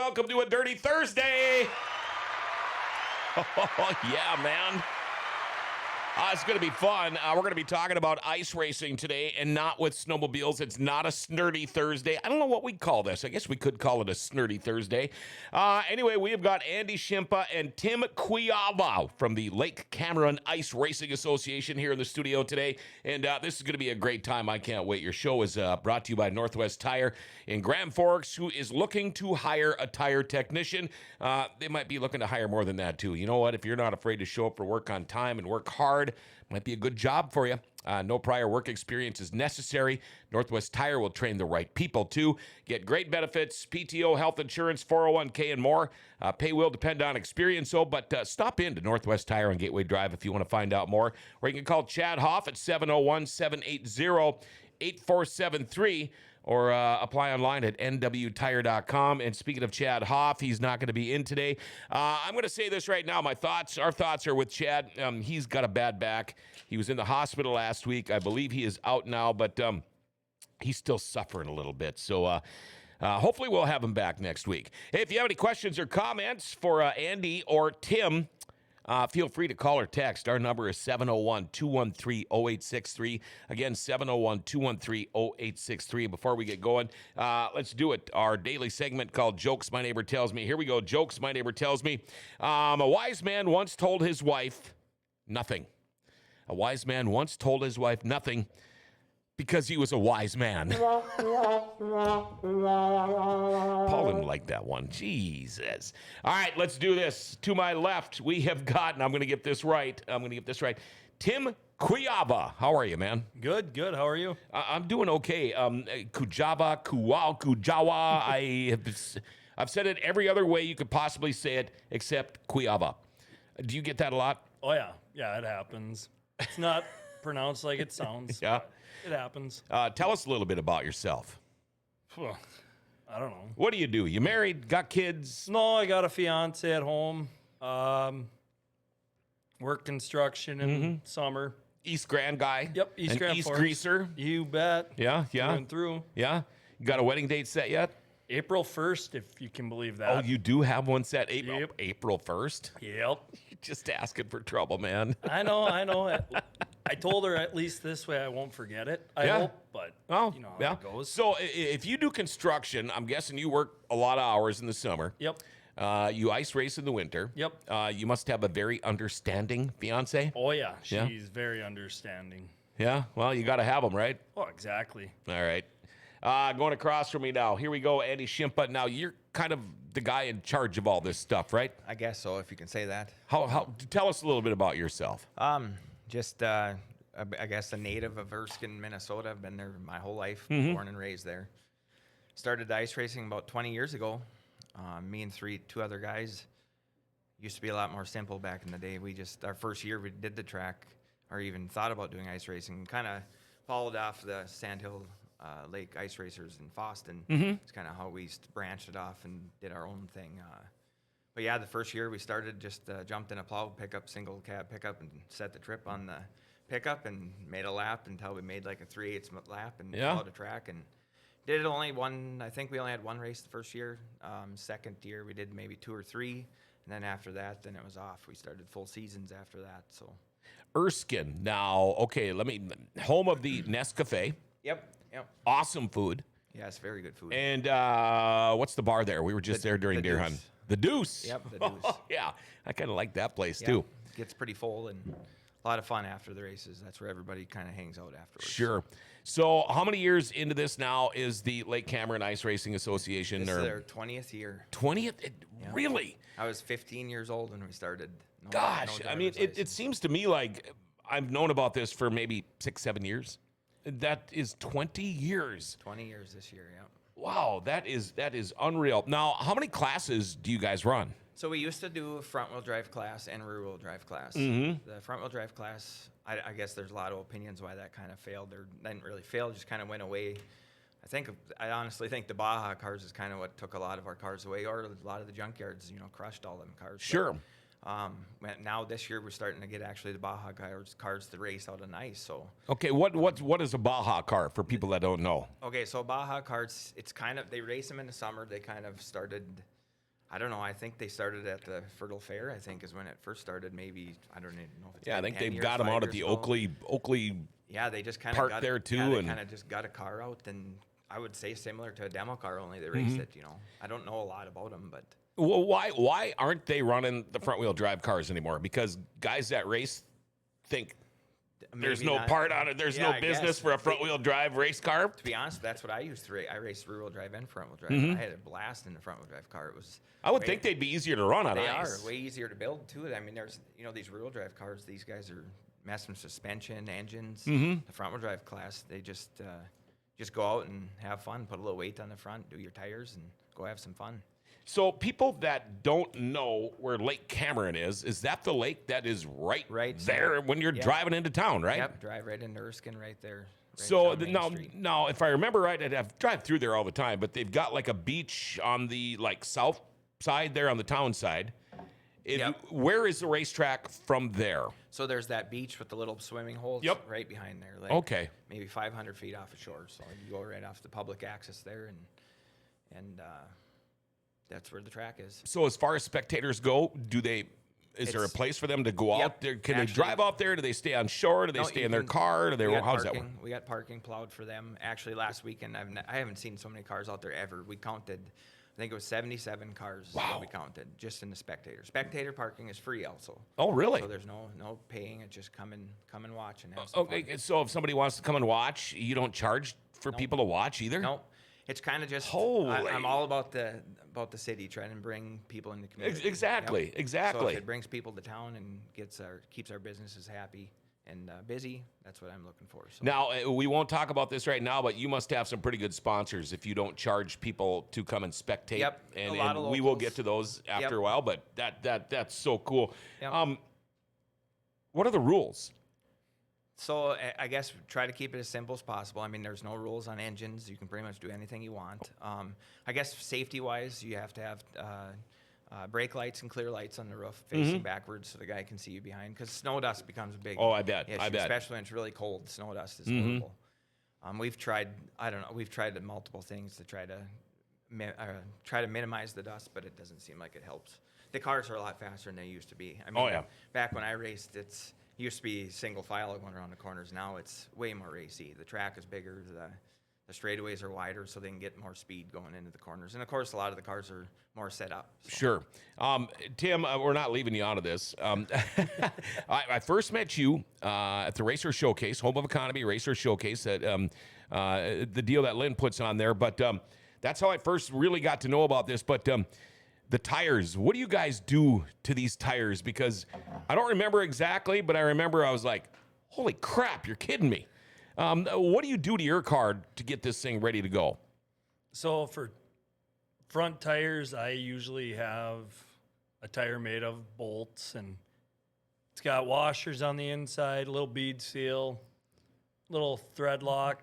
welcome to a Dirty Thursday. Oh, yeah, man. It's going to be fun. We're going to be talking about ice racing today and not with snowmobiles. It's not a snurdy Thursday. I don't know what we'd call this. I guess we could call it a snurdy Thursday. Anyway, we have got Andy Shimpa and Tim Kujawa from the Lake Cameron Ice Racing Association here in the studio today. And this is going to be a great time. I can't wait. Your show is brought to you by Northwest Tire in Grand Forks, who is looking to hire a tire technician. They might be looking to hire more than that, too. You know what? If you're not afraid to show up for work on time and work hard, might be a good job for you. No prior work experience is necessary. Northwest Tire will train the right people too. Get great benefits, PTO, health insurance, 401k, and more. Pay will depend on experience, though, but stop in to Northwest Tire on Gateway Drive if you want to find out more. Or you can call Chad Hoff at 701-780-8473. Or apply online at nwtire.com. And speaking of Chad Hoff, he's not going to be in today. I'm going to say this right now. Our thoughts are with Chad. He's got a bad back. He was in the hospital last week. I believe he is out now, but he's still suffering a little bit. So hopefully we'll have him back next week. Hey, if you have any questions or comments for Andy or Tim, feel free to call or text. Our number is 701-213-0863. Again, 701-213-0863. Before we get going, let's do it. Our daily segment called Jokes My Neighbor Tells Me. Here we go. Jokes My Neighbor Tells Me. A wise man once told his wife nothing. A wise man once told his wife nothing because he was a wise man. Paul didn't like that one. Jesus. All right, let's do this. To my left, we have got, and I'm going to get this right. Tim Kujawa. How are you, man? Good. How are you? I'm doing okay. Kujawa. I've said it every other way you could possibly say it except Kujawa. Do you get that a lot? Oh, yeah. Yeah, it happens. It's not pronounced like it sounds. Yeah. It happens. Tell us a little bit about yourself. Well, I don't know. What do? You married? Got kids? No, I got a fiance at home. Work construction in summer. East Grand guy? Yep, East Grand East Forks. greaser? You bet. Yeah. Through and through. Yeah? You got a wedding date set yet? April 1st, if you can believe that. Oh, you do have one set? Yep. April 1st? Yep. You're just asking for trouble, man. I know. I told her at least this way I won't forget it. I hope, but you know how it goes. So if you do construction, I'm guessing you work a lot of hours in the summer. Yep. You ice race in the winter. Yep. You must have a very understanding fiance. Oh, yeah. She's very understanding. Yeah? Well, you got to have them, right? Oh, exactly. All right. Going across from me now. Here we go, Andy Shimpa. Now, you're kind of the guy in charge of all this stuff, right? I guess so, if you can say that. How? Tell us a little bit about yourself. I guess a native of Erskine, Minnesota. I've been there my whole life, born and raised there. Started ice racing about 20 years ago. Me and two other guys. Used to be a lot more simple back in the day. Our first year we did the track, or even thought about doing ice racing, kind of followed off the Sandhill Lake Ice Racers in Foston. It's kind of how we branched it off and did our own thing. But yeah, the first year we started, just jumped in a plow pickup, single cab pickup, and set the trip on the pickup and made a lap until we made like a 3/8 lap and followed the track and did it only one. I think we only had one race the first year. Second year we did maybe 2 or 3, and then after that, then it was off. We started full seasons after that. So Erskine. Now, okay, home of the Nescafe. Yep. Awesome food. Yes, very good food. And what's the bar there? We were just there during Deer Hunt. The Deuce. Yep, the Deuce. Oh, yeah, I kind of like that place too. Gets pretty full and a lot of fun after the races. That's where everybody kind of hangs out afterwards. Sure. So how many years into this now is the Lake Cameron Ice Racing Association? This is their 20th year. 20th? Really? I was 15 years old when we started. Gosh, I mean, it seems to me like I've known about this for maybe 6-7 years. That is 20 years. 20 years this year, yeah. Wow, that is unreal. Now, how many classes do you guys run? So we used to do a front-wheel drive class and rear-wheel drive class. The front-wheel drive class, I guess there's a lot of opinions why that kind of failed. Or didn't really fail, just kind of went away. I honestly think the Baja cars is kind of what took a lot of our cars away, or a lot of the junkyards, crushed all them cars. Sure. Now this year we're starting to get actually the Baja cars to race out on ice. So okay, what is a Baja car for people that don't know? Okay, so Baja cars, it's kind of, they race them in the summer. They kind of started I don't know. I think they started at the Fertile Fair, I think is when it first started. Maybe, I don't even know if it's Yeah, I been think 10 they've years, got them 5 out at years the ago. Oakley. Yeah, they just kind of Park got there too, Yeah, they and- kind of just got a car out, and I would say similar to a demo car, only they Mm-hmm. race it. I don't know a lot about them, but Well, why aren't they running the front wheel drive cars anymore? Because guys that race think there's maybe no not. part on it. There's Yeah, no I business guess. for a front wheel drive race car. To be honest, that's what I used to race. I raced rear wheel drive and front wheel drive. Mm-hmm. I had a blast in the front wheel drive car. It was. I would way- think they'd be easier to run on They ice. are way easier to build too. I mean, there's these rear wheel drive cars. These guys are messing with suspension, engines. Mm-hmm. The front wheel drive class, they just go out and have fun. Put a little weight on the front, do your tires, and go have some fun. So people that don't know where Lake Cameron is that the lake that is right there when you're Yep. driving into town, right? Yep, drive right into Erskine, right there. Right So down Main now, Street. now, if I remember right, I've drive through there all the time, but they've got like a beach on the south side there on the town side. Yep. Where is the racetrack from there? So there's that beach with the little swimming holes Yep. right behind there. Like Okay. Maybe 500 feet off the shore. So you go right off the public access there, and that's where the track is. So as far as spectators go, is there a It's- place for them to go out Yep, there? Can actually- they drive out there? Do they stay on shore? Do they No, stay you in their can- car? Do they? We got How's that parking. work? We got parking plowed for them. Actually, last weekend I haven't seen so many cars out there ever. We counted, I think it was 77 cars Wow. that we counted just in the spectator. Spectator parking is free also. Oh, really? So there's no paying. It's just come and watch and have some Okay, fun. so if somebody wants to come and watch, you don't charge for people to watch either? No, it's kind of just. Holy. I'm all about the city, trying to bring people in the community. Exactly, So exactly. if it brings people to town and keeps our businesses happy and busy, that's what I'm looking for. So. Now, we won't talk about this right now, but you must have some pretty good sponsors if you don't charge people to come and spectate. Yep, And, a lot and of we will locals. get to those after Yep. a while, but that's so cool. Yep. What are the rules? So I guess try to keep it as simple as possible. I mean, there's no rules on engines. You can pretty much do anything you want. I guess safety-wise, you have to have brake lights and clear lights on the roof facing backwards so the guy can see you behind. Because snow dust becomes a big Oh, I bet. issue, I bet. especially when it's really cold. Snow dust is horrible. We've tried. We've tried multiple things to try to minimize the dust, but it doesn't seem like it helps. The cars are a lot faster than they used to be. I mean, Oh, yeah. Back when I raced, it used to be single file going around the corners. Now it's way more racy. The track is bigger. The straightaways are wider, so they can get more speed going into the corners. And of course, a lot of the cars are more set up. So. Sure. Tim, we're not leaving you out of this. I first met you at the Racer Showcase, Home of Economy Racer Showcase, the deal that Lynn puts on there. But that's how I first really got to know about this. But the tires, what do you guys do to these tires? Because I don't remember exactly, but I remember I was like, holy crap, you're kidding me. What do you do to your car to get this thing ready to go? So for front tires, I usually have a tire made of bolts, and it's got washers on the inside, a little bead seal, little thread lock.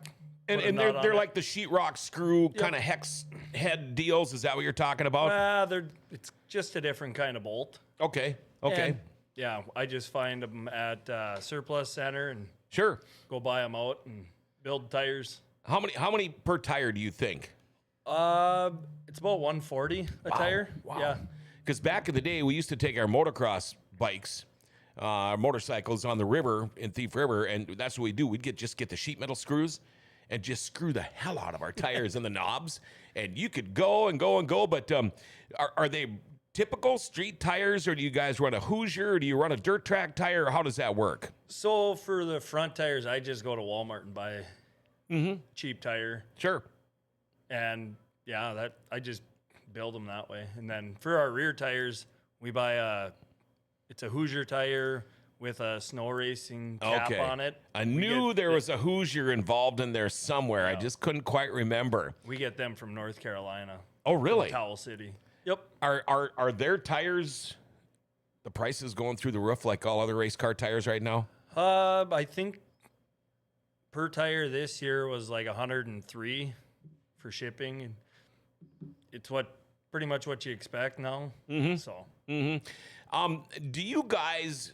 And put a nut on they're it. like the sheetrock screw kind of hex head deals. Is that what you're talking about? It's just a different kind of bolt. Okay. And, yeah, I just find them at Surplus Center and Sure. go buy them out and build tires. How many per tire do you think? It's about 140 a tire. Wow. Yeah. Because back in the day, we used to take our motocross bikes, our motorcycles on the river in Thief River, and that's what we do. We'd just get the sheet metal screws and just screw the hell out of our tires and the knobs, and you could go and go and go. But are they typical street tires, or do you guys run a Hoosier, or do you run a dirt track tire, or how does that work? So for the front tires, I just go to Walmart and buy cheap tire. Sure. And yeah, I just build them that way. And then for our rear tires, we buy it's a Hoosier tire with a snow racing cap on it. I knew there was a Hoosier involved in there somewhere. I just couldn't quite remember. We get them from North Carolina. Oh, really? Towel City. Yep. Are their tires, the prices going through the roof like all other race car tires right now? I think per tire this year was like 103 for shipping, and it's pretty much what you expect now. So Do you guys,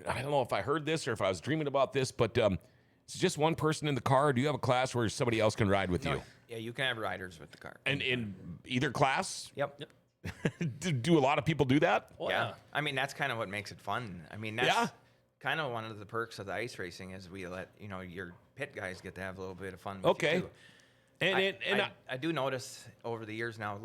I don't know if I heard this or if I was dreaming about this, but it's just one person in the car. Or do you have a class where somebody else can ride with you? Yeah, you can have riders with the car. And in either class? Yep. Do a lot of people do that? Well, Yeah. I mean, that's kind of what makes it fun. I mean, that's kind of one of the perks of the ice racing is we let, your pit guys get to have a little bit of fun with Okay. you too. And I do notice over the years now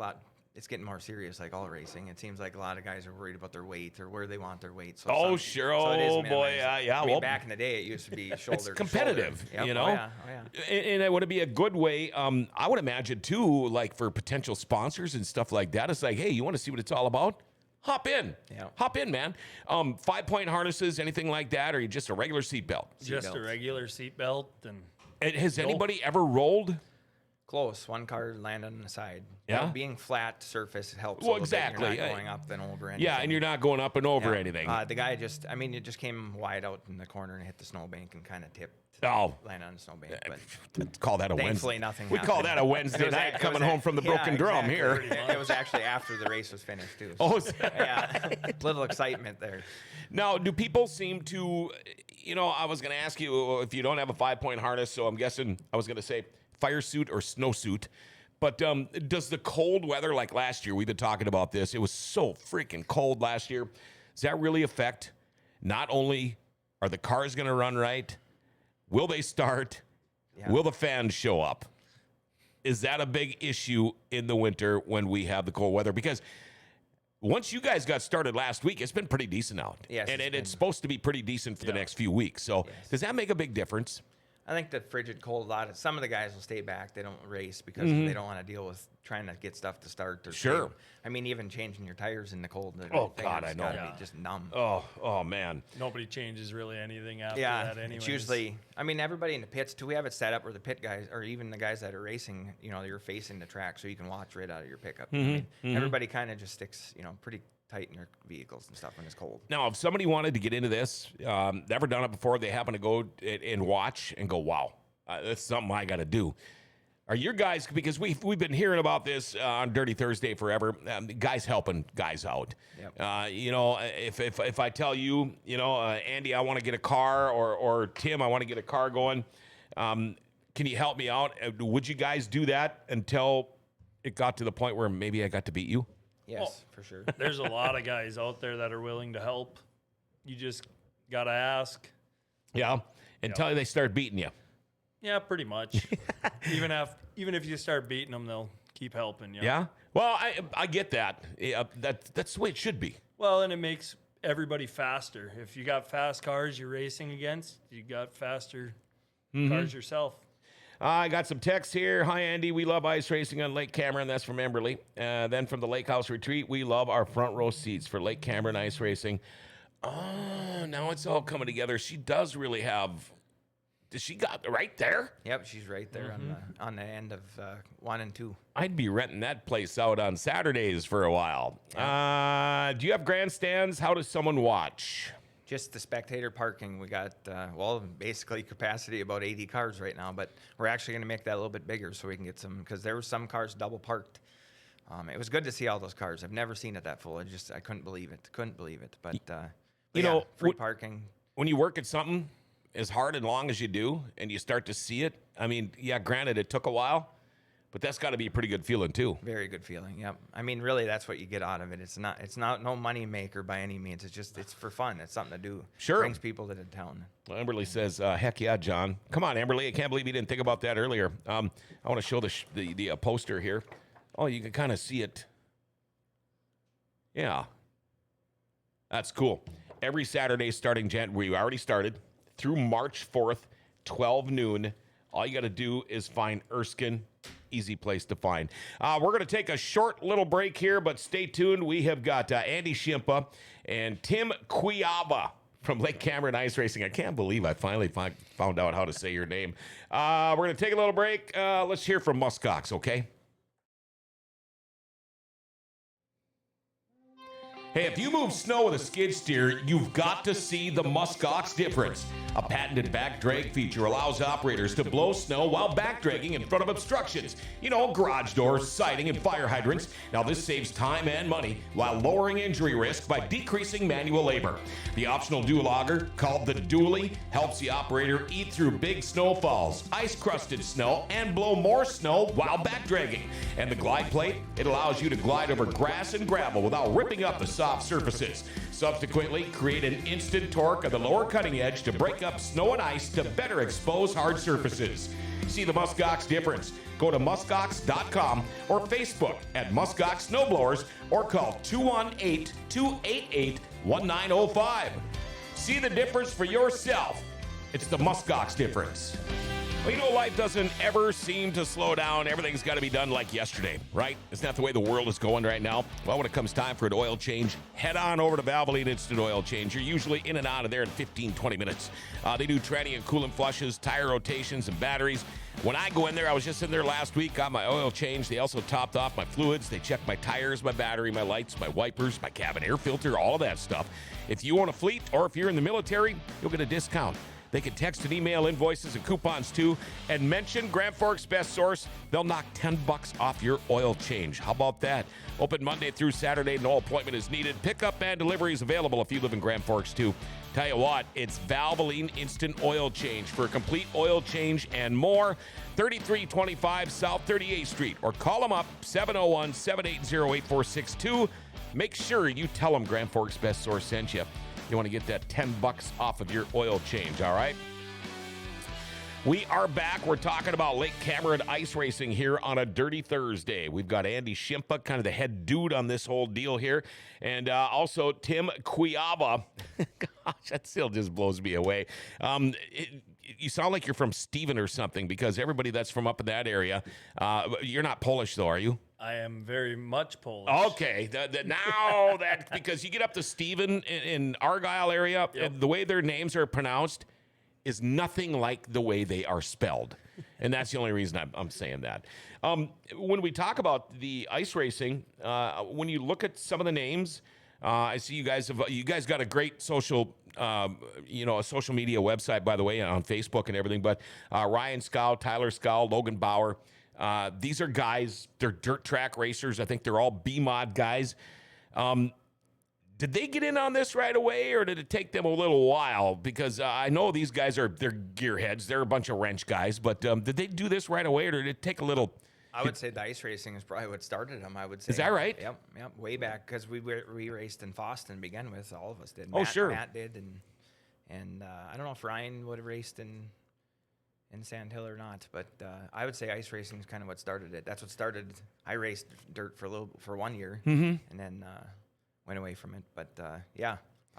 it's getting more serious, like all racing. It seems like a lot of guys are worried about their weight or where they want their weight. So oh, sure. so it is Oh, boy. minimized. Yeah. I mean, well, back in the day, it used to be shoulder it's to competitive, shoulder. Yep. you know? Oh, yeah. Oh, yeah. And it would be a good way. I would imagine, too, like for potential sponsors and stuff like that. It's like, hey, you want to see what it's all about? Hop in. Yeah. Hop in, man. 5-point harnesses, anything like that, or you just a regular seatbelt? just a Seatbelts. regular seatbelt. And Has anybody ever rolled? Close. One car landed on the side. Yeah? Being flat surface helps Well, a little exactly. bit. You're not going up and over anything. Yeah, and you're not going up and over Yeah. anything. The guy it just came wide out in the corner and hit the snowbank and kind of tipped. Oh. Landed on the snowbank. But Let's call that a thankfully, Wednesday. nothing We call happened. that a Wednesday It was night it coming was home from the yeah, broken drum exactly. here. It was actually after the race was finished, too. Oh, Yeah, little excitement there. now, do people seem to, I was going to ask you if you don't have a 5-point harness, so I'm guessing I was going to say fire suit or snowsuit. But does the cold weather, like last year, we've been talking about this, it was so freaking cold last year. Does that really affect not only are the cars going to run right, will they start, Yeah. will the fans show up? Is that a big issue in the winter when we have the cold weather? Because once you guys got started last week, it's been pretty decent out. Yes, and it's it's supposed to be pretty decent for the next few weeks. So Yes. does that make a big difference? I think the frigid cold some of the guys will stay back. They don't race because they don't want to deal with trying to get stuff to start. Or Sure. I mean, even changing your tires in the cold. Oh, God, I know. Gotta Yeah. be just numb. Oh man. nobody changes really anything after Yeah, that anyways. it's usually. I mean, everybody in the pits too. We have it set up where the pit guys, or even the guys that are racing, you're facing the track, so you can watch right out of your pickup. I mean, everybody kind of just sticks, pretty tight in their vehicles and stuff when it's cold. Now, if somebody wanted to get into this, never done it before, they happen to go and watch and go, wow, that's something I got to do. Are your guys, because we've been hearing about this on Dirty Thursday forever, guys helping guys out. Yep. If I tell you, Andy, I want to get a car, or Tim, I want to get a car going, can you help me out? Would you guys do that until it got to the point where maybe I got to beat you? Yes, for sure. There's a lot of guys out there that are willing to help. You just got to ask. Yeah, until they start beating you. Yeah, pretty much. even if you start beating them, they'll keep helping you. Yeah. Well, I get that. Yeah, that's the way it should be. Well, and it makes everybody faster. If you got fast cars you're racing against, you got faster cars yourself. I got some texts here. Hi, Andy. We love ice racing on Lake Cameron. That's from Emberley. Then from the Lake House Retreat, we love our front row seats for Lake Cameron ice racing. Oh, now it's all coming together. She does really have. Does she got right there? Yep, she's right there on the end of 1 and 2. I'd be renting that place out on Saturdays for a while. Do you have grandstands? How does someone watch? Just the spectator parking. We got, basically capacity about 80 cars right now, but we're actually going to make that a little bit bigger so we can get some, because there were some cars double parked. It was good to see all those cars. I've never seen it that full. I couldn't believe it. But, free parking. When you work at something as hard and long as you do, and you start to see it, I mean, yeah, granted, it took a while, but that's got to be a pretty good feeling too. Very good feeling. Yep. I mean, really, that's what you get out of it. It's not no money maker by any means. It's for fun. It's something to do. Sure. Brings people to the town. Well, Emberley says, heck yeah, John. Come on, Emberley. I can't believe you didn't think about that earlier. I want to show the poster here. Oh, you can kind of see it. Yeah. That's cool. Every Saturday starting we already started, through March 4th, 12 noon. All you got to do is find Erskine. Easy place to find. We're going to take a short little break here, but stay tuned. We have got Andy Shimpa and Tim Kujawa from Lake Cameron Ice Racing. I can't believe I finally found out how to say your name. We're going to take a little break. Let's hear from Muskox, okay? Hey, if you move snow with a skid steer, you've got to see the Muskox difference. A patented back drag feature allows operators to blow snow while back dragging in front of obstructions. You know, garage doors, siding, and fire hydrants. Now, this saves time and money while lowering injury risk by decreasing manual labor. The optional dual auger, called the dually, helps the operator eat through big snowfalls, ice-crusted snow, and blow more snow while back dragging. And the glide plate, it allows you to glide over grass and gravel without ripping up the soft surfaces. Subsequently, create an instant torque of the lower cutting edge to break up snow and ice to better expose hard surfaces. See the Muskox difference. Go to muskox.com or Facebook at Muskox Snowblowers or call 218-288-1905. See the difference for yourself. It's the Muskox difference. Well, you know, life doesn't ever seem to slow down. Everything's got to be done like yesterday, right? Isn't that the way the world is going right now? Well, when it comes time for an oil change, head on over to Valvoline Instant Oil Change. You're usually in and out of there in 15, 20 minutes. They do tranny and coolant flushes, tire rotations, and batteries. When I go in there, I was just in there last week, got my oil change. They also topped off my fluids. They checked my tires, my battery, my lights, my wipers, my cabin air filter, all of that stuff. If you own a fleet or if you're in the military, you'll get a discount. They can text and email invoices and coupons too, and mention Grand Forks Best Source. They'll knock $10 off your oil change. How about that? Open Monday through Saturday. No appointment is needed. Pickup and delivery is available if you live in Grand Forks too. Tell you what, it's Valvoline Instant Oil Change for a complete oil change and more. 3325 South 38th Street, or call them up 701-780-8462. Make sure you tell them Grand Forks Best Source sent you. You want to get that $10 off of your oil change, all right? We are back. We're talking about Lake Cameron ice racing here on a Dirty Thursday. We've got Andy Shimpa, kind of the head dude on this whole deal here, and also Tim Kujawa. Gosh, that still just blows me away. You sound like you're from Stephen or something, because everybody that's from up in that area, you're not Polish though, are you? I am very much Polish. Okay, now that, because you get up to Stephen in Argyle area, Yep. and the way their names are pronounced is nothing like the way they are spelled. And that's the only reason I'm saying that. When we talk about the ice racing, when you look at some of the names, I see you guys got a great social, a social media website, by the way, on Facebook and everything. But Ryan Scow, Tyler Scow, Logan Bauer, these are guys, they're dirt track racers. I think they're all B-mod guys. Did they get in on this right away, or did it take them a little while? Because I know these guys they're gearheads. They're a bunch of wrench guys. But did they do this right away, or did it take a little? I would say the ice racing is probably what started them. I would say. Is that right? Yep. Way back, because we raced in Boston to begin with. All of us did. Oh, sure. Matt did, and I don't know if Ryan would have raced in Sand Hill or not, but I would say ice racing is kind of what started it. That's what started. I raced dirt for 1 year, and then went away from it. But I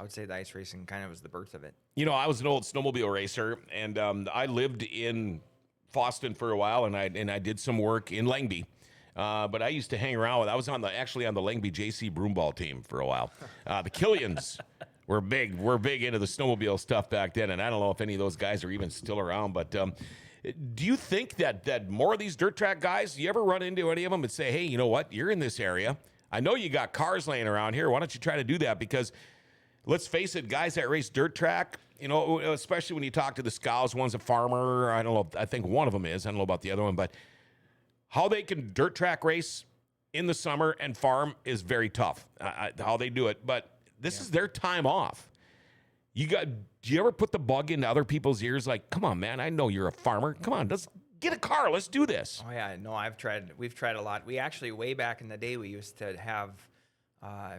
would say the ice racing kind of was the birth of it. You know, I was an old snowmobile racer, and I lived in Boston for a while, and I did some work in Langby. But I used to hang around with. I was actually on the Langby JC broomball team for a while. The Killians were big. We're big into the snowmobile stuff back then, and I don't know if any of those guys are even still around. But do you think that more of these dirt track guys? Do you ever run into any of them and say, "Hey, you know what? You're in this area. I know you got cars laying around here. Why don't you try to do that?" Because let's face it, guys that race dirt track, you know, especially when you talk to the Scows, one's a farmer. I don't know. I think one of them is. I don't know about the other one, but how they can dirt track race in the summer and farm is very tough. How they do it, but this is their time off. Do you ever put the bug into other people's ears? Like, come on, man, I know you're a farmer. Come on, let's get a car. Let's do this. Oh yeah, no, we've tried a lot. We actually, way back in the day, we used to have,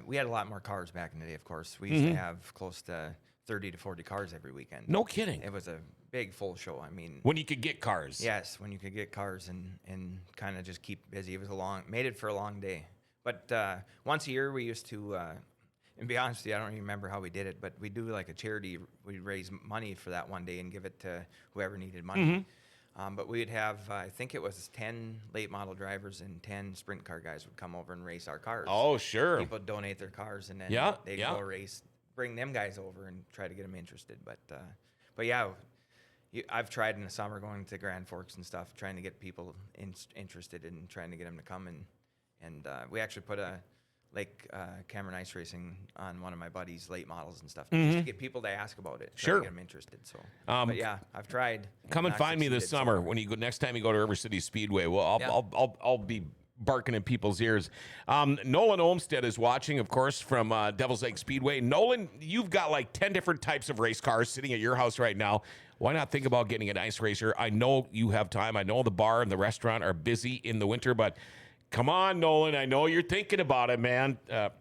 we had a lot more cars back in the day, of course. We used to have close to 30 to 40 cars every weekend. No kidding. It was a big full show. I mean, when you could get cars. Yes, when you could get cars and kind of just keep busy. It was made it for a long day. But once a year we used to, and be honest with you, I don't even remember how we did it, but we do like a charity. We'd raise money for that one day and give it to whoever needed money. But we'd have, I think it was 10 late model drivers and 10 sprint car guys would come over and race our cars. Oh, sure. People donate their cars, and then they'd go race, bring them guys over and try to get them interested. But yeah, I've tried in the summer going to Grand Forks and stuff, trying to get people interested in trying to get them to come. And we actually put a like Cameron Ice Racing on one of my buddies' late models and stuff, just to get people to ask about it. Try to Sure. get them interested. So, but yeah, I've tried. Come and Not find me this succeeded, summer so- when you go next time you go to River City Speedway. Well, Yeah. I'll be barking in people's ears. Nolan Olmstead is watching, of course, from Devil's Lake Speedway. Nolan, you've got like 10 different types of race cars sitting at your house right now. Why not think about getting an ice racer? I know you have time. I know the bar and the restaurant are busy in the winter, but come on, Nolan. I know you're thinking about it, man.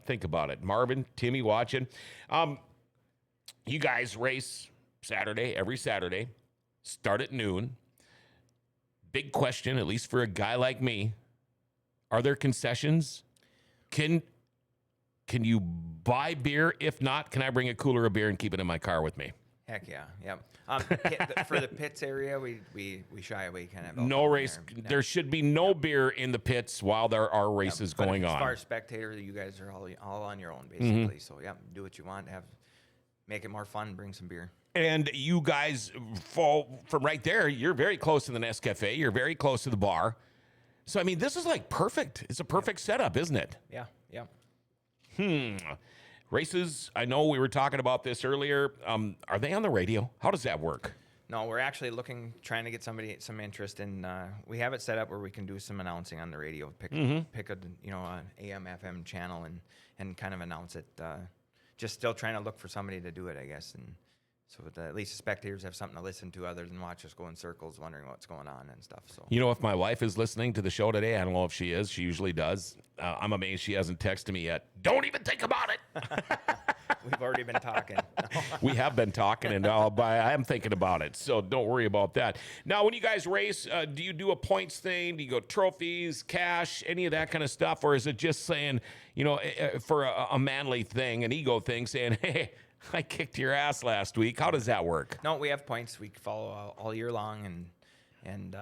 Think about it. Marvin, Timmy watching. You guys race Saturday, every Saturday. Start at noon. Big question, at least for a guy like me. Are there concessions? Can you buy beer? If not, can I bring a cooler of beer and keep it in my car with me? Heck yeah, yep. For the pits area, we shy away kind of. No race. There should be no beer in the pits while there are races But going as on. far as spectator, you guys are all on your own basically. So yeah, do what you want. Make it more fun. Bring some beer. And you guys fall from right there. You're very close to the Nescafe. You're very close to the bar. So, I mean, this is like perfect. It's a perfect setup, isn't it? Yeah, yeah. Races, I know we were talking about this earlier. Are they on the radio? How does that work? No, we're actually trying to get some interest in. We have it set up where we can do some announcing on the radio. Pick a an AM FM channel and kind of announce it. Just still trying to look for somebody to do it, I guess, and so that at least the spectators have something to listen to other than watch us go in circles wondering what's going on and stuff. So You know, if my wife is listening to the show today, I don't know if she is. She usually does. I'm amazed she hasn't texted me yet. Don't even think about it. we've already been talking. We have been talking, and I am thinking about it, so don't worry about that. Now, when you guys race, do you do a points thing? Do you go trophies, cash, any of that kind of stuff? Or is it just saying, for a manly thing, an ego thing, saying, hey, I kicked your ass last week? How does that work? No, we have points we follow all year long, and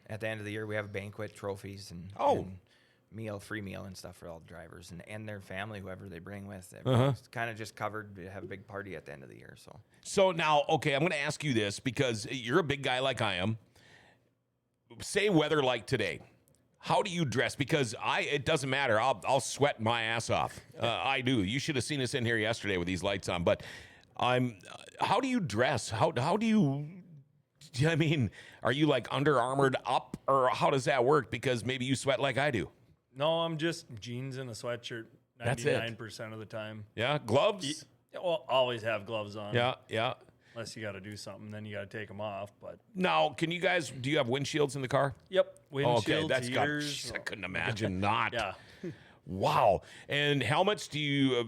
at the end of the year we have a banquet, trophies, and free meal and stuff for all the drivers and their family, whoever they bring with. It's kind of just covered. We have a big party at the end of the year. So now, okay, I'm going to ask you this because you're a big guy like I am. Say weather like today. How do you dress? Because it doesn't matter. I'll sweat my ass off. I do. You should have seen us in here yesterday with these lights on. But how do you dress? How do you? I mean, are you like Under Armoured up, or how does that work? Because maybe you sweat like I do. No, I'm just jeans and a sweatshirt That's it. 99% of the time. Yeah, gloves. Well, always have gloves on. Yeah. Unless you got to do something, then you got to take them off. But Now, do you have windshields in the car? yep, windshields, Okay, that's heaters. I couldn't imagine not. Yeah. Wow. And helmets, do you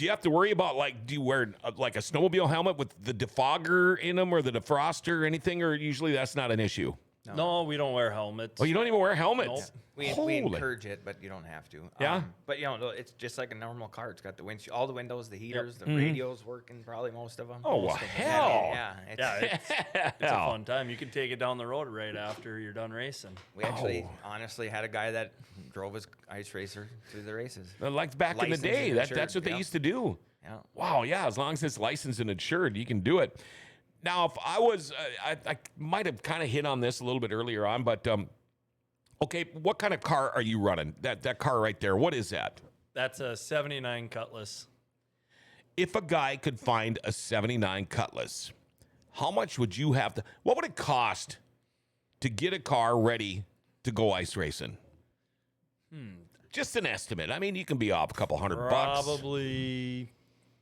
have to worry about, like, do you wear like a snowmobile helmet with the defogger in them or the defroster or anything, or usually that's not an issue? No, we don't wear helmets. Oh, you don't even wear helmets? Nope. We Holy. encourage it, but you don't have to. Yeah? But it's just like a normal car. It's got the windshield, all the windows, the heaters, the radios working, probably most of them. Oh, well, hell. Yeah. It's a fun time. You can take it down the road right after you're done racing. We actually, honestly, had a guy that drove his ice racer through the races. Like back in the Licensed day, and that's insured, what they yeah. used to do. Yeah. Wow, yeah, as long as it's licensed and insured, you can do it. Now, if I was, I might have kind of hit on this a little bit earlier on, but okay, what kind of car are you running? That car right there, what is that? That's a 79 Cutlass. If a guy could find a 79 Cutlass, how much would you have to, what would it cost to get a car ready to go ice racing? Just an estimate. I mean, you can be off a couple $100 bucks. Probably,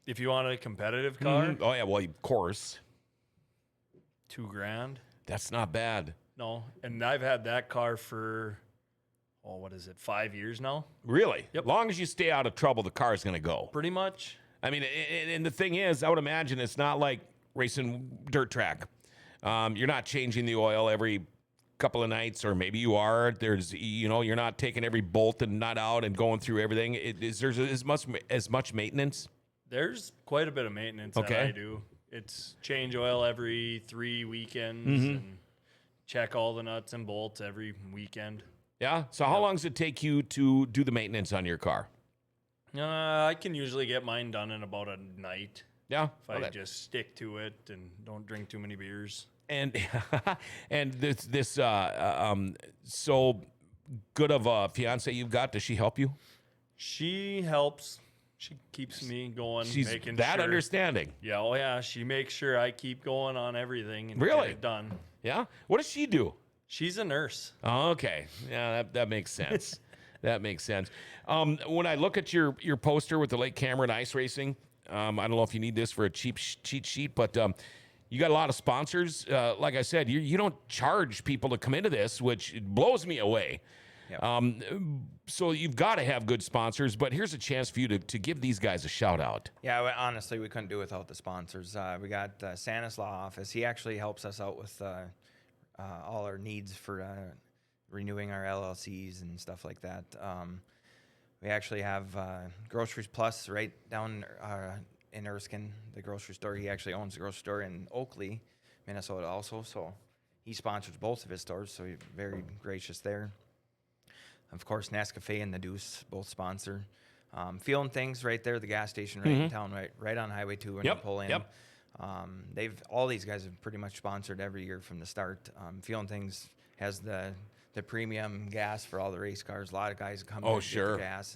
if you want a competitive car, Oh, yeah, well, of course. $2,000. That's not bad. No, and I've had that car for, 5 years now? Really? Yep. Long as you stay out of trouble, the car's going to go. Pretty much. I mean, and the thing is, I would imagine it's not like racing dirt track. You're not changing the oil every couple of nights, or maybe you are. You're not taking every bolt and nut out and going through everything. Is there as much maintenance? There's quite a bit of maintenance that I do. It's change oil every 3 weekends and check all the nuts and bolts every weekend. Yeah. So how long does it take you to do the maintenance on your car? I can usually get mine done in about a night Yeah. if I just stick to it and don't drink too many beers. And this so good of a fiance you've got. Does she help you? She helps. She keeps me going. She's making that sure. understanding. Yeah, oh yeah. She makes sure I keep going on everything and Really? get it done. Yeah. What does she do? She's a nurse. Oh, okay. Yeah, that makes sense. That makes sense. When I look at your poster with the Lake Cameron ice racing, I don't know if you need this for a cheap cheat sheet, but you got a lot of sponsors. Like I said, you don't charge people to come into this, which blows me away. Yep. So you've got to have good sponsors, but here's a chance for you to give these guys a shout out. Yeah, honestly, we couldn't do it without the sponsors. We got Santa's Law Office. He actually helps us out with all our needs for renewing our LLCs and stuff like that. We actually have Groceries Plus right down in Erskine, the grocery store. He actually owns the grocery store in Oakley, Minnesota also. So he sponsors both of his stores, so he's very gracious there. Of course, Nescafe and the Deuce both sponsor. Feeling Things right there, the gas station right in town, right on Highway 2 when you pull in. Yep. All these guys have pretty much sponsored every year from the start. Feeling Things has the premium gas for all the race cars. A lot of guys come in and get their gas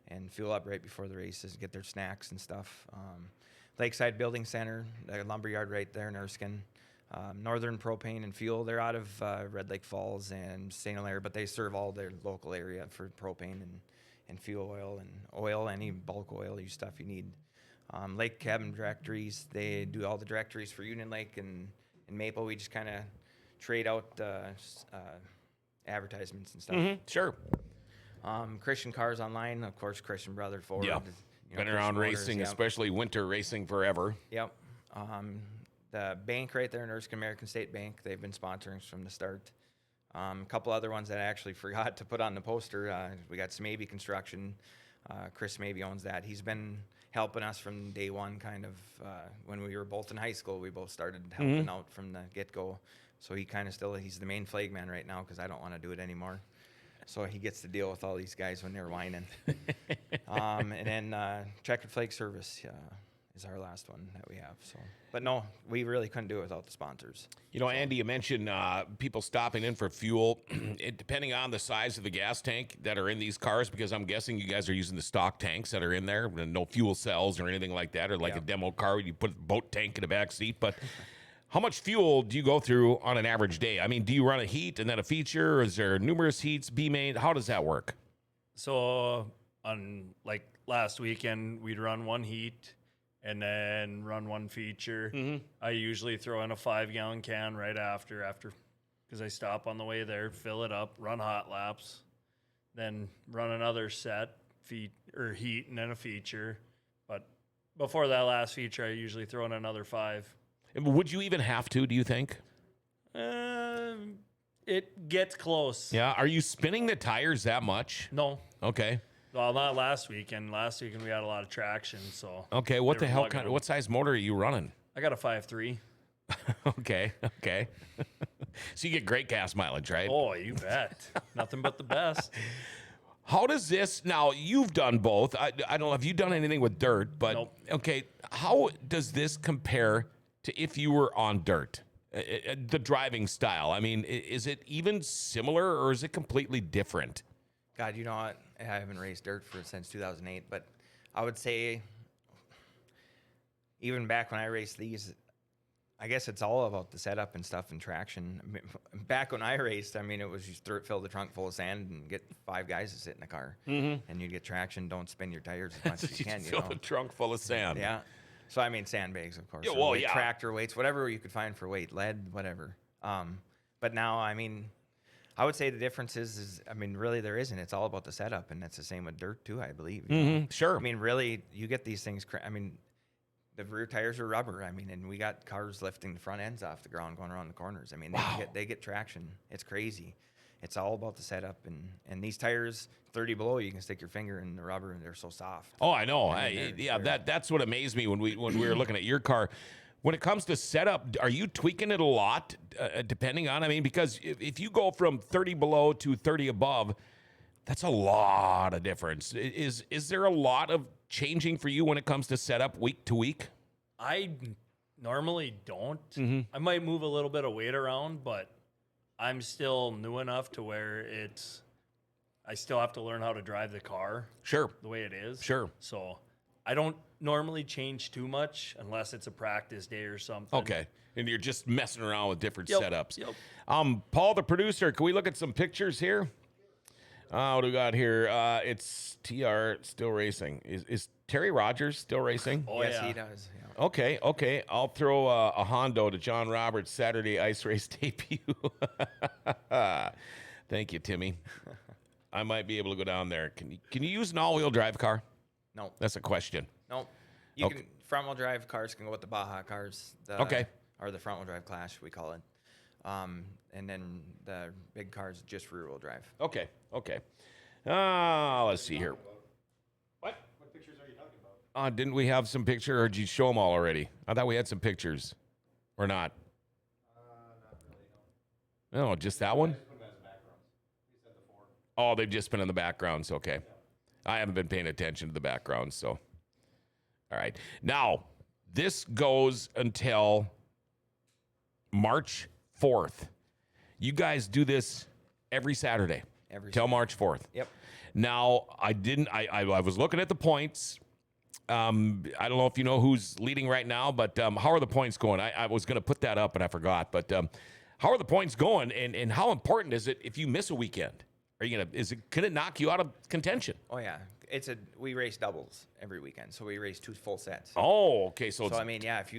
and fuel up right before the races, get their snacks and stuff. Lakeside Building Center, the lumberyard right there in Erskine. Northern Propane and Fuel, they're out of Red Lake Falls and St. Hilaire, but they serve all their local area for propane and fuel oil, any bulk oil stuff you need. Lake Cabin Directories, they do all the directories for Union Lake and Maple. We just kind of trade out advertisements and stuff. Sure. Christian Cars Online, of course, Christian Brother Ford. Yeah. Been around racing, especially winter racing forever. Yep. The bank right there in Erskine, American State Bank, they've been sponsoring us from the start. A couple other ones that I actually forgot to put on the poster. We got Smaby Construction. Chris Smaby owns that. He's been helping us from day one, kind of when we were both in high school. We both started helping out from the get-go. So he's the main flag man right now because I don't want to do it anymore. So he gets to deal with all these guys when they're whining. And then Checkered Flag Service is our last one that we have. So, but no, we really couldn't do it without the sponsors. You know, Andy, you mentioned people stopping in for fuel. Depending on the size of the gas tank that are in these cars, because I'm guessing you guys are using the stock tanks that are in there, no fuel cells or anything like that, or like a demo car where you put a boat tank in the back seat. But how much fuel do you go through on an average day? I mean, do you run a heat and then a feature? Or is there numerous heats, B-main? How does that work? So on like last weekend, we'd run one heat and then run one feature. I usually throw in a 5-gallon can right after because I stop on the way there, fill it up, run hot laps, then run another set heat and then a feature. But before that last feature, I usually throw in another 5. Would you even have to, do you think? It gets close. Yeah. Are you spinning the tires that much? No. Okay. Well, not last weekend. Last weekend we had a lot of traction, so. Okay. What the hell lugging them. what size motor are you running? I got a 5.3. Okay. So you get great gas mileage, right? Oh, you bet. Nothing but the best. How does this, now you've done both. I don't know if you've done anything with dirt, but Nope. Okay. How does this compare to if you were on dirt? The driving style. I mean, is it even similar or is it completely different? God, you know what? I haven't raced dirt since 2008, but I would say even back when I raced these, I guess it's all about the setup and stuff and traction. I mean, back when I raced, I mean, it was just fill the trunk full of sand and get 5 guys to sit in the car, and you get traction. Don't spin your tires as much as you can. Fill the trunk full of sand. Yeah. So I mean, sandbags, of course. Yeah, well, yeah. Tractor weights, whatever you could find for weight, lead, whatever. But now, I mean, I would say the difference is, I mean, really there isn't. It's all about the setup, and it's the same with dirt too, I believe. You know? Sure. I mean, really, you get these things. I mean, the rear tires are rubber. I mean, and we got cars lifting the front ends off the ground going around the corners. I mean, they get traction. It's crazy. It's all about the setup, and these tires, 30 below, you can stick your finger in the rubber, and they're so soft. Oh, I know. That's what amazed me when we were looking at your car. When it comes to setup, are you tweaking it a lot, depending on? I mean, because if you go from 30 below to 30 above, that's a lot of difference. Is there a lot of changing for you when it comes to setup week to week? I normally don't. I might move a little bit of weight around, but I'm still new enough to where I still have to learn how to drive the car Sure. the way it is. Sure. So I don't normally change too much unless it's a practice day or something. Okay. And you're just messing around with different Yep, setups. yep. Paul, the producer, can we look at some pictures here? What do we got here? It's TR still racing. Is Terry Rogers still racing? Oh, yes, yeah. he does. Yeah. Okay. I'll throw a Hondo to John Roberts' Saturday ice race debut. Thank you, Timmy. I might be able to go down there. Can you use an all-wheel drive car? No, That's a question. no. You Okay. can front wheel drive cars can go with the Baja cars. Okay. Or the front wheel drive Clash, we call it. And then the big cars just rear wheel drive. Okay. Let's see here. What? What pictures are you talking about? Didn't we have some picture, or did you show them all already? I thought we had some pictures, or not? Not really, no. No, just that one. Just put them as backgrounds. We said the 4. Oh, they've just been in the backgrounds. Okay. I haven't been paying attention to the backgrounds, so. All right. Now, this goes until March 4th. You guys do this every Saturday. Till March 4th. Yep. Now, I was looking at the points. I don't know if you know who's leading right now, but how are the points going? I was going to put that up and I forgot, but how are the points going, and how important is it if you miss a weekend? Can it knock you out of contention? Oh yeah, we race doubles every weekend, so we race 2 full sets. Oh, okay. So I mean, yeah, if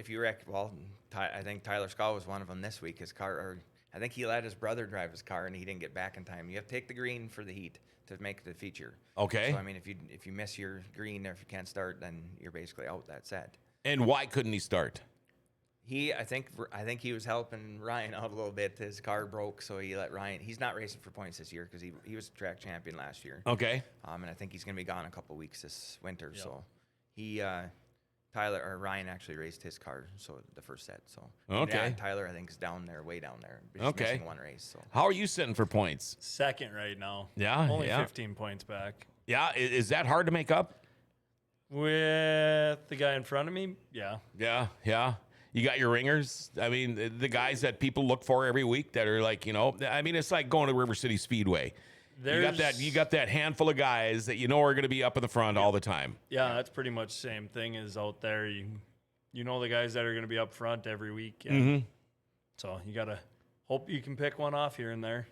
you wreck, well, I think Tyler Scott was one of them this week. His car, or I think he let his brother drive his car and he didn't get back in time. You have to take the green for the heat to make the feature. Okay. So I mean, if you miss your green or if you can't start, then you're basically out that set. And why couldn't he start? I think he was helping Ryan out a little bit. His car broke, so he let Ryan. He's not racing for points this year because he was track champion last year. Okay. And I think he's going to be gone a couple weeks this winter. Yep. So Ryan actually raced his car, so the first set. So okay. Yeah, Tyler I think is down there, way down there. He's okay. missing one race. So how are you sitting for points? Second right now. Yeah. Only yeah. 15 points back. Yeah. Is that hard to make up? With the guy in front of me, yeah. Yeah. You got your ringers. I mean, the guys that people look for every week that are like, I mean, it's like going to River City Speedway. You got that handful of guys that are going to be up in the front all the time. Yeah, that's pretty much the same thing as out there. You know the guys that are going to be up front every week. And so you got to hope you can pick one off here and there.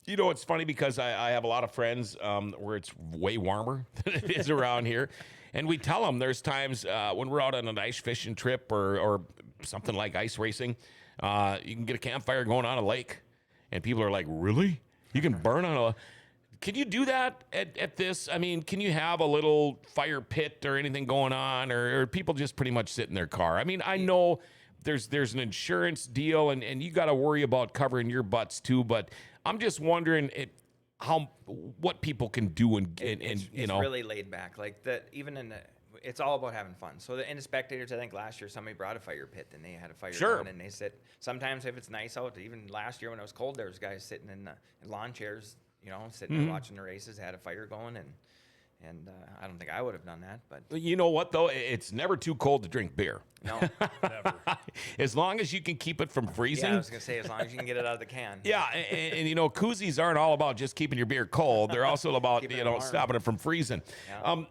It's funny because I have a lot of friends where it's way warmer than it is around here. And we tell them there's times when we're out on an ice fishing trip or something like ice racing, you can get a campfire going on a lake. And people are like, really? You can burn on a... Can you do that at this? I mean, can you have a little fire pit or anything going on? Or people just pretty much sit in their car? I mean, I know there's an insurance deal and you got to worry about covering your butts too. But I'm just wondering what people can do it's really laid back. Like that, it's all about having fun. So in the spectators, I think last year somebody brought a fire pit and they had a fire going and they sit. Sometimes if it's nice out, even last year when it was cold, there was guys sitting in lawn chairs, sitting there watching the races, had a fire going, and I don't think I would have done that. But you know what though, it's never too cold to drink beer. No, Never. As long as you can keep it from freezing. yeah, I was gonna say as long as you can get it out of the can. Yeah, and koozies aren't all about just keeping your beer cold. They're also about Keeping it warm. stopping it from freezing. Yeah.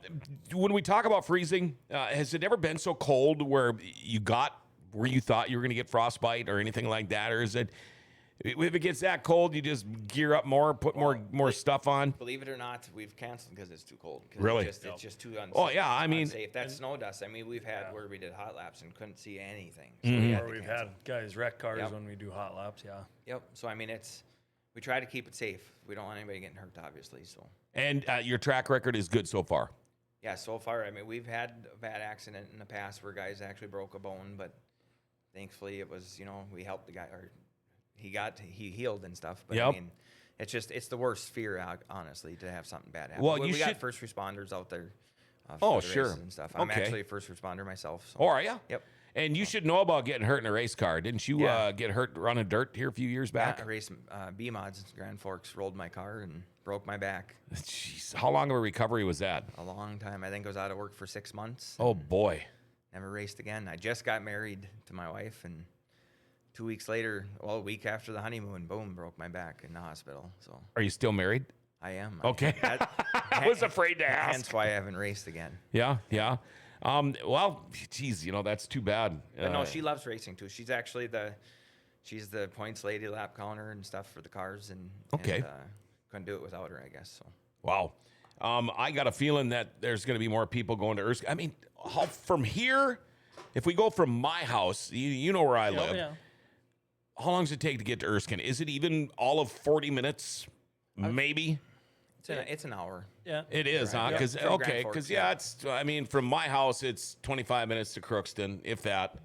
When we talk about freezing, has it ever been so cold where you thought you were going to get frostbite or anything like that, or is it? If it gets that cold, you just gear up more, put more stuff on. Believe it or not, we've canceled because it's too cold. Really? It's just too unsafe. Oh yeah, I mean, unsafe. That snow dust. I mean, we've had where we did hot laps and couldn't see anything. Mm-hmm. So we had Or to we've cancel. had guys wreck cars Yep. when we do hot laps, yeah. Yep. So I mean, we try to keep it safe. We don't want anybody getting hurt, obviously. So and your track record is good so far. yeah, so far, I mean, we've had a bad accident in the past where guys actually broke a bone, but thankfully it was, we helped the guy, or he healed and stuff. But Yep. I mean, it's the worst fear, honestly, to have something bad happen. Well, we you got should- first responders out there. Oh, for the sure. races and stuff. I'm Okay. actually a first responder myself. So. Oh, are you? Yep. And you should know about getting hurt in a race car. Didn't you Yeah. get hurt running dirt here a few years back? I raced B-Mods, Grand Forks, rolled my car and broke my back. Jeez, how long of a recovery was that? A long time. I think I was out of work for 6 months. Oh boy. Never raced again. I just got married to my wife, and 2 weeks later, a week after the honeymoon, boom, broke my back in the hospital. So Are you still married? I am. Okay. I was afraid to ask. Hence why I haven't raced again. Yeah. Well, geez, that's too bad. But no, she loves racing too. She's actually she's the points lady, lap counter and stuff for the cars, and Okay. Couldn't do it without her, I guess. So. Wow. I got a feeling that there's going to be more people going to Erskine. I mean, from here, if we go from my house, you know where I live. Yeah. How long does it take to get to Erskine? Is it even all of 40 minutes? Maybe. It's an hour. Yeah. It is, huh? Yep. Because From Grand Forks, from my house, it's 25 minutes to Crookston, if that.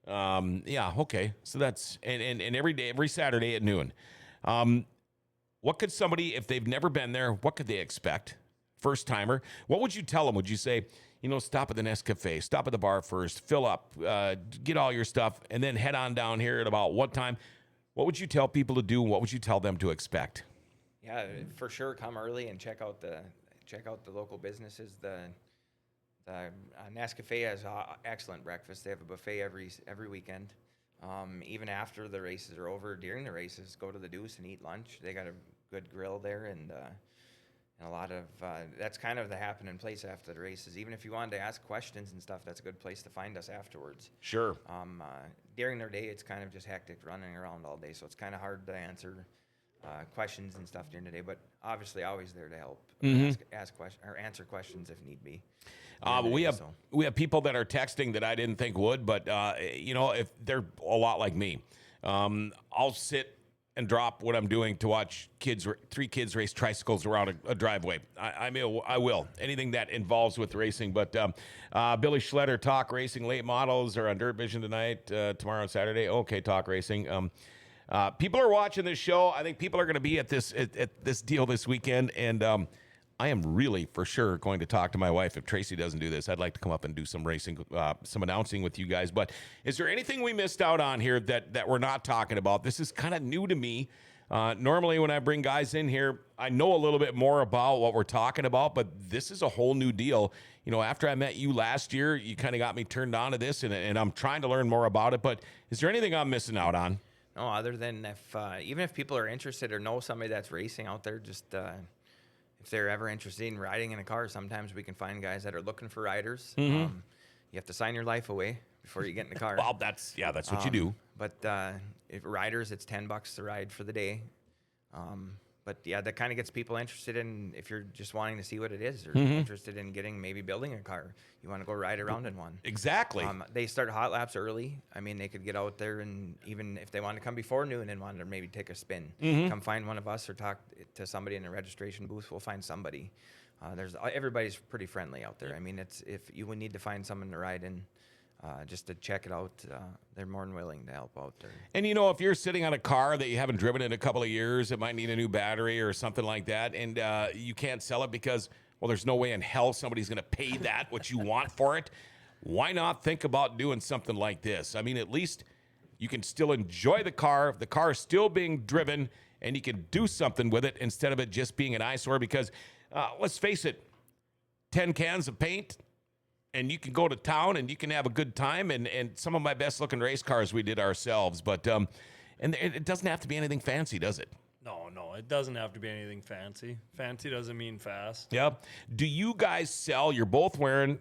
Okay. So that's and every day, every Saturday at noon. What could somebody, if they've never been there, what could they expect? First timer. What would you tell them? Would you say, stop at the Nescafe, stop at the bar first, fill up, get all your stuff, and then head on down here at about what time? What would you tell people to do? And what would you tell them to expect? Yeah, for sure. Come early and check out the local businesses. The Nescafe has excellent breakfast. They have a buffet every weekend. Even after the races are over, during the races, go to the Deuce and eat lunch. They got a good grill there, and a lot of that's kind of the happening place after the races. Even if you wanted to ask questions and stuff, that's a good place to find us afterwards. Sure. During their day, it's kind of just hectic running around all day, so it's kind of hard to answer questions and stuff during the day. But obviously, always there to help, ask questions or answer questions if need be. We have people that are texting that I didn't think would, but if they're a lot like me, I'll sit and drop what I'm doing to watch three kids race tricycles around a driveway. I will. Anything that involves with racing. But Billy Schletter, Talk Racing, late models are on Dirt Vision tonight, tomorrow and Saturday. Okay, Talk Racing. People are watching this show. I think people are going to be at this deal this weekend, and I am really for sure going to talk to my wife. If Tracy doesn't do this, I'd like to come up and do some racing, some announcing with you guys. But is there anything we missed out on here that we're not talking about? This is kind of new to me. Normally when I bring guys in here, I know a little bit more about what we're talking about, but this is a whole new deal. After I met you last year, you kind of got me turned on to this, and I'm trying to learn more about it. But is there anything I'm missing out on? No, other than even if people are interested or know somebody that's racing out there, just if they're ever interested in riding in a car, sometimes we can find guys that are looking for riders. You have to sign your life away before you get in the car. Well, that's what you do. But if riders, it's $10 to ride for the day. But yeah, that kind of gets people interested in, if you're just wanting to see what it is, or interested in maybe building a car. You want to go ride around in one. Exactly. They start hot laps early. I mean, they could get out there, and even if they want to come before noon and want to maybe take a spin, come find one of us or talk to somebody in the registration booth. We'll find somebody. Everybody's pretty friendly out there. I mean, if you would need to find someone to ride in, just to check it out, they're more than willing to help out there. And if you're sitting on a car that you haven't driven in a couple of years, it might need a new battery or something like that, and you can't sell it because, well, there's no way in hell somebody's going to pay that what you want for it. Why not think about doing something like this? I mean, at least you can still enjoy the car. The car is still being driven, and you can do something with it instead of it just being an eyesore. Because let's face it, 10 cans of paint, and you can go to town and you can have a good time. And some of my best looking race cars we did ourselves. But and it doesn't have to be anything fancy, does it? No, it doesn't have to be anything fancy. Fancy doesn't mean fast. Yep. Do you guys sell? You're both wearing.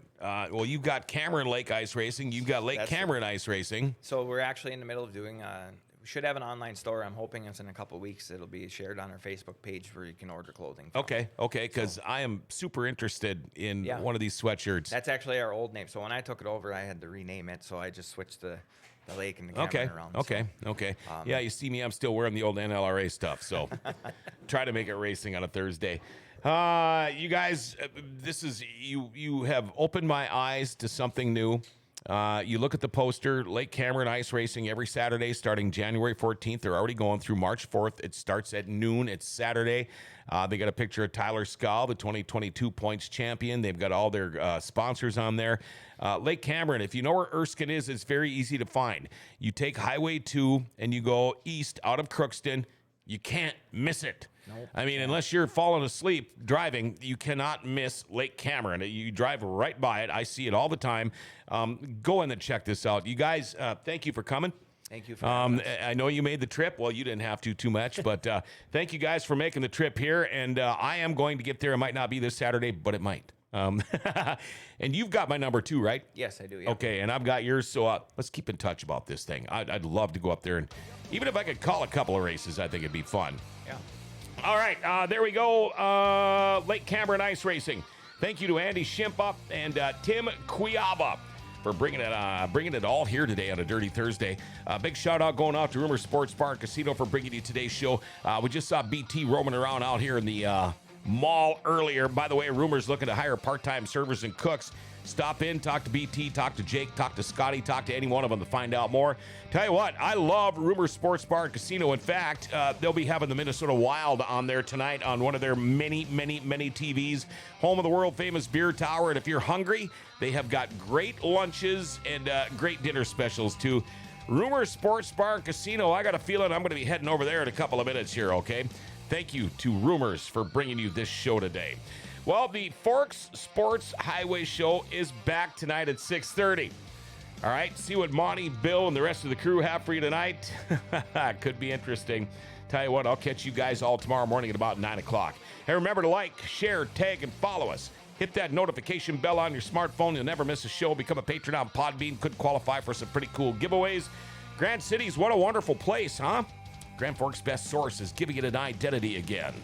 You've got Cameron Lake Ice Racing. You've got Lake Cameron Ice Racing. So we're actually in the middle of doing. We should have an online store. I'm hoping it's in a couple of weeks. It'll be shared on our Facebook page where you can order clothing from. Okay. Because I am super interested in one of these sweatshirts. That's actually our old name. So when I took it over, I had to rename it. So I just switched the lake and the Cameron around. Okay. Yeah, you see me. I'm still wearing the old NLRA stuff. So try to make it racing on a Thursday. You guys, this is you have opened my eyes to something new. You look at the poster, Lake Cameron Ice Racing every Saturday starting January 14th. They're already going through March 4th. It starts at noon. It's Saturday. They got a picture of Tyler Scull, the 2022 points champion. They've got all their sponsors on there. Lake Cameron, if you know where Erskine is, it's very easy to find. You take Highway 2 and you go east out of Crookston. You can't miss it. Nope. I mean, unless you're falling asleep driving, you cannot miss Lake Cameron. You drive right by it. I see it all the time. Go in and check this out. You guys, thank you for coming. Thank you for having us. I know you made the trip. Well, you didn't have to too much, but thank you guys for making the trip here. And I am going to get there. It might not be this Saturday, but it might. And you've got my number too, right? Yes, I do. Yeah. Okay, and I've got yours. So let's keep in touch about this thing. I'd love to go up there, and even if I could call a couple of races, I think it'd be fun. Yeah. All right, there we go. Lake Cameron Ice Racing. Thank you to Andy Shimpa and Tim Kujawa for bringing it all here today on a Dirty Thursday. Big shout out going out to Rumors Sports Bar and Casino for bringing you today's show. We just saw BT roaming around out here in the mall earlier. By the way, Rumors looking to hire part-time servers and cooks. Stop in, talk to BT, talk to Jake, talk to Scotty, talk to any one of them to find out more. Tell you what, I love Rumors Sports Bar and Casino. In fact, they'll be having the Minnesota Wild on there tonight on one of their many TVs. Home of the world-famous beer tower. And if you're hungry, they have got great lunches and great dinner specials, too. Rumors Sports Bar and Casino, I got a feeling I'm going to be heading over there in a couple of minutes here, okay? Thank you to Rumors for bringing you this show today. Well, the Forks Sports Highway Show is back tonight at 6:30. All right, see what Monty, Bill, and the rest of the crew have for you tonight. Could be interesting. Tell you what, I'll catch you guys all tomorrow morning at about 9 o'clock. Hey, remember to like, share, tag, and follow us. Hit that notification bell on your smartphone. You'll never miss a show. Become a patron on Podbean. Could qualify for some pretty cool giveaways. Grand Cities, what a wonderful place, huh? Grand Forks' best source is giving it an identity again.